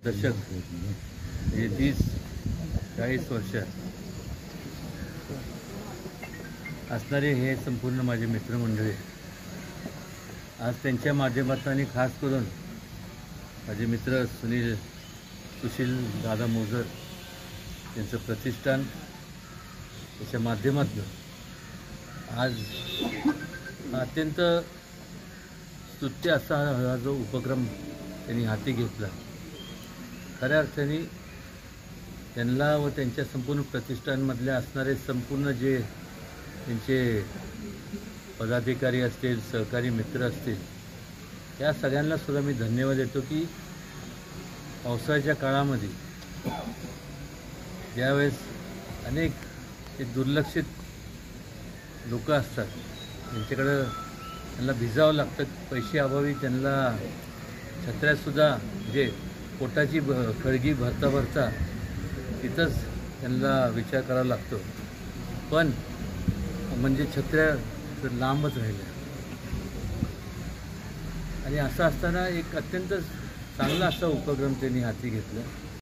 दशक म्हणजे 30-40 वर्ष असणारे हे संपूर्ण माझे मित्रमंडळी आज त्यांच्या माध्यमातून आणि खास करून माझे मित्र सुशील दादा मोजर यांचं प्रतिष्ठान त्याच्या माध्यमातून आज अत्यंत स्तुत्य असा हा जो उपक्रम त्यांनी हाती घेतला, खऱ्या अर्थाने त्यांना व त्यांच्या संपूर्ण प्रतिष्ठानमधल्या असणारे संपूर्ण जे त्यांचे पदाधिकारी असतील, सहकारी मित्र असतील, या सगळ्यांना सुद्धा मी धन्यवाद देतो की पावसाळ्याच्या काळामध्ये ज्यावेळेस अनेक ते दुर्लक्षित लोक असतात, त्यांच्याकडं त्यांना भिजावं लागतं, पैसे अभावी त्यांना छत्र्यासुद्धा जे पोटाची खळगी भरता तिथंच त्यांना विचार करावा लागतो, पण म्हणजे छत्र्या लांबच राहिल्या. आणि असं असताना एक अत्यंत चांगला असा उपक्रम त्यांनी हाती घेतला.